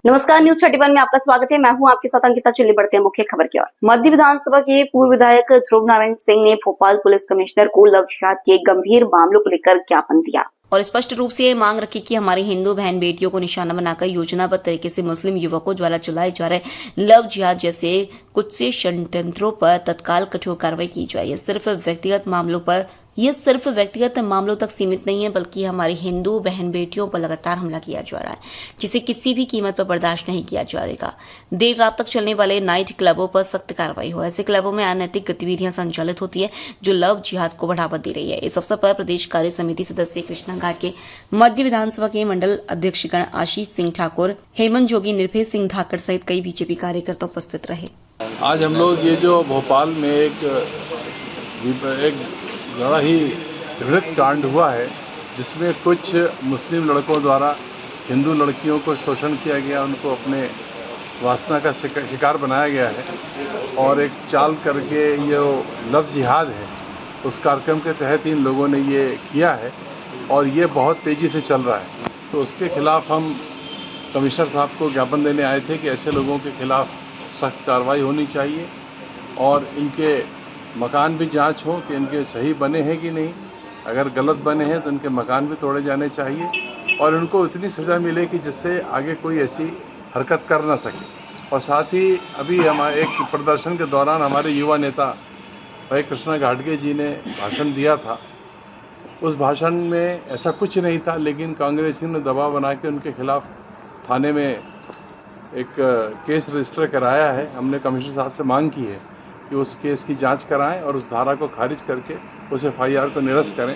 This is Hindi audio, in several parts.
नमस्कार, न्यूज 31 में आपका स्वागत है। मैं हूं आपके साथ अंकिता। चलिए बढ़ते हैं मुख्य खबर की ओर। मध्य विधानसभा के पूर्व विधायक ध्रुव नारायण सिंह ने भोपाल पुलिस कमिश्नर को लव जिहाद के गंभीर मामलों को लेकर ज्ञापन दिया और स्पष्ट रूप से ये मांग रखी कि हमारी हिंदू बहन बेटियों को निशाना बनाकर योजनाबद्ध तरीके से मुस्लिम युवकों द्वारा चलाए जा रहे लव जिहाद जैसे कुछ से षड्यंत्रों पर तत्काल कठोर कार्रवाई की जाए। यह सिर्फ व्यक्तिगत मामलों तक सीमित नहीं है, बल्कि हमारी हिंदू बहन बेटियों पर लगातार हमला किया जा रहा है, जिसे किसी भी कीमत पर बर्दाश्त नहीं किया जाएगा। देर रात तक चलने वाले नाइट क्लबों पर सख्त कार्रवाई हो। ऐसे क्लबों में अनैतिक गतिविधियां संचालित होती है जो लव जिहाद को बढ़ावा दे रही है। इस अवसर पर प्रदेश कार्य समिति सदस्य कृष्णा घाट के मध्य विधानसभा के मंडल अध्यक्षगण आशीष सिंह ठाकुर, हेमंत जोगी, निर्भय सिंह धाकड़ सहित कई बीजेपी कार्यकर्ता उपस्थित रहे। आज हम लोग ये जो भोपाल में एक बड़ा ही घृणित कांड हुआ है, जिसमें कुछ मुस्लिम लड़कों द्वारा हिंदू लड़कियों को शोषण किया गया, उनको अपने वासना का शिकार बनाया गया है और एक चाल करके ये लव जिहाद है, उस कार्यक्रम के तहत इन लोगों ने ये किया है और ये बहुत तेज़ी से चल रहा है। तो उसके खिलाफ हम कमिश्नर साहब को ज्ञापन देने आए थे कि ऐसे लोगों के खिलाफ सख्त कार्रवाई होनी चाहिए और इनके मकान भी जांच हो कि इनके सही बने हैं कि नहीं। अगर गलत बने हैं तो इनके मकान भी तोड़े जाने चाहिए और इनको इतनी सज़ा मिले कि जिससे आगे कोई ऐसी हरकत कर ना सके। और साथ ही अभी हमारे एक प्रदर्शन के दौरान हमारे युवा नेता भाई कृष्णा घाटगे जी ने भाषण दिया था। उस भाषण में ऐसा कुछ नहीं था, लेकिन कांग्रेसियों ने दबाव बना के उनके खिलाफ थाने में एक केस रजिस्टर कराया है। हमने कमिश्नर साहब से मांग की है कि उस केस की जांच कराएं और उस धारा को खारिज करके उस एफआईआर को निरस्त करें,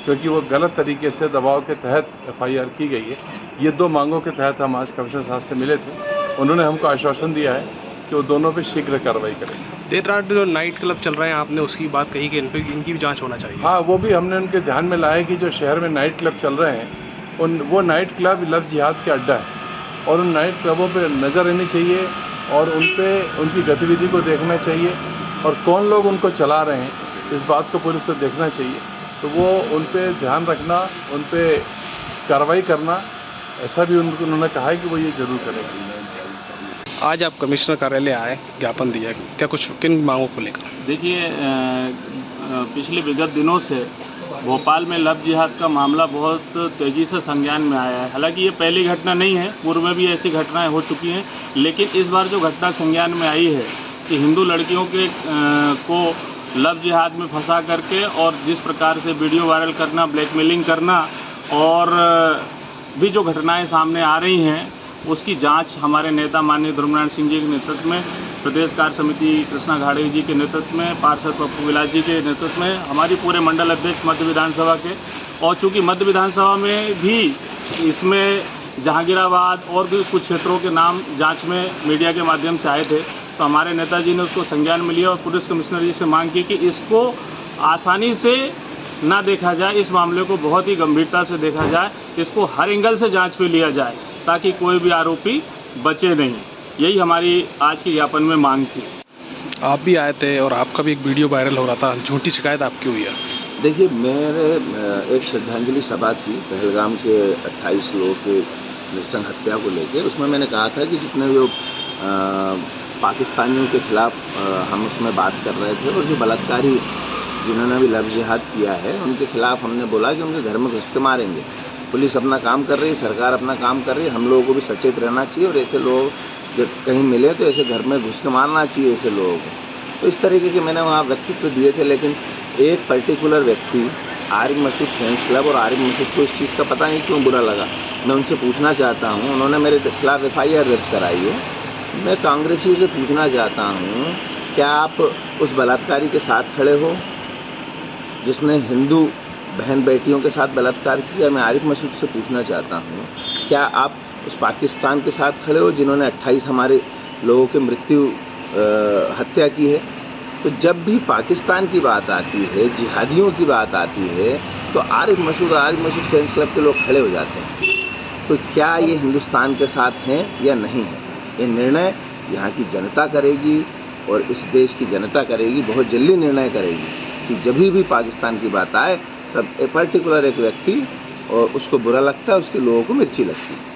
क्योंकि वो गलत तरीके से दबाव के तहत एफआईआर की गई है। ये दो मांगों के तहत हम आज कमिश्नर साहब से मिले थे। उन्होंने हमको आश्वासन दिया है कि वो दोनों पे शीघ्र कार्रवाई करेंगे। देर रात जो नाइट क्लब चल रहे हैं, आपने उसकी बात कही कि इनकी भी जाँच होना चाहिए। हाँ, वो भी हमने उनके ध्यान में लाया कि जो शहर में नाइट क्लब चल रहे हैं वो नाइट क्लब लव जिहाद के अड्डा है और उन नाइट क्लबों पर नज़र रहनी चाहिए और उनकी गतिविधि को देखना चाहिए और कौन लोग उनको चला रहे हैं, इस बात को पुलिस को देखना चाहिए। तो वो उन पे ध्यान रखना, उन पे कार्रवाई करना, ऐसा भी उन्होंने कहा है कि वो ये जरूर करेंगे। आज आप कमिश्नर कार्यालय आए, ज्ञापन दिया, क्या कुछ किन मांगों को लेकर? देखिए, पिछले विगत दिनों से भोपाल में लव जिहाद का मामला बहुत तेज़ी से संज्ञान में आया है। हालांकि ये पहली घटना नहीं है, पूर्व में भी ऐसी घटनाएं हो चुकी हैं, लेकिन इस बार जो घटना संज्ञान में आई है कि हिंदू लड़कियों के को लव जिहाद में फंसा करके और जिस प्रकार से वीडियो वायरल करना, ब्लैकमेलिंग करना और भी जो घटनाएं सामने आ रही हैं, उसकी जांच हमारे नेता माननीय ध्रुव नारायण सिंह जी के नेतृत्व में, प्रदेश कार्य समिति कृष्णा घाटगे जी के नेतृत्व में, पार्षद पप्पू विलास जी के नेतृत्व में, हमारी पूरे मंडल अध्यक्ष मध्य विधानसभा के, और चूँकि मध्य विधानसभा में भी इसमें जहांगीराबाद और भी कुछ क्षेत्रों के नाम जांच में मीडिया के माध्यम से आए थे, तो हमारे नेताजी ने उसको संज्ञान में लिया और पुलिस कमिश्नर जी से मांग की कि इसको आसानी से ना देखा जाए, इस मामले को बहुत ही गंभीरता से देखा जाए, इसको हर एंगल से जांच पे लिया जाए ताकि कोई भी आरोपी बचे नहीं। यही हमारी आज के ज्ञापन में मांग थी। आप भी आए थे और आपका भी एक वीडियो वायरल हो रहा था, झूठी शिकायत आपकी हुई है। देखिए, मेरे एक श्रद्धांजलि सभा थी पहलगाम के 28 लोगों के नृशंस हत्या को लेकर। उसमें मैंने कहा था कि जितने जो पाकिस्तानियों के खिलाफ हम उसमें बात कर रहे थे और जो बलात्कारी जिन्होंने भी लव जिहाद किया है, उनके खिलाफ हमने बोला कि उनके घर में घुस के मारेंगे। पुलिस अपना काम कर रही है, सरकार अपना काम कर रही है, हम लोगों को भी सचेत रहना चाहिए और ऐसे लोग जब कहीं मिले तो ऐसे घर में घुस के मारना चाहिए ऐसे लोगों को। तो इस तरीके के मैंने वहाँ व्यक्तित्व दिए थे, लेकिन एक पर्टिकुलर व्यक्ति आरिफ मसूद फ्रेंड्स क्लब और आरिफ मसूद को इस चीज़ का पता नहीं क्यों बुरा लगा। मैं उनसे पूछना चाहता हूँ, उन्होंने मेरे खिलाफ एफआईआर दर्ज कराई है। मैं कांग्रेसियों से पूछना चाहता हूँ, क्या आप उस बलात्कारी के साथ खड़े हो जिसने हिंदू बहन बेटियों के साथ बलात्कार किया? मैं आरिफ मसूद से पूछना चाहता हूँ, क्या आप उस पाकिस्तान के साथ खड़े हो जिन्होंने 28 हमारे लोगों की हत्या की है? तो जब भी पाकिस्तान की बात आती है, जिहादियों की बात आती है, तो आरिफ मसूद फ्रेंड्स क्लब के लोग खड़े हो जाते हैं। तो क्या ये हिंदुस्तान के साथ हैं या नहीं है? ये निर्णय यहाँ की जनता करेगी और इस देश की जनता करेगी, बहुत जल्दी निर्णय करेगी कि जब भी पाकिस्तान की बात आए तब पर्टिकुलर एक व्यक्ति और उसको बुरा लगता है, उसके लोगों को मिर्ची लगती है।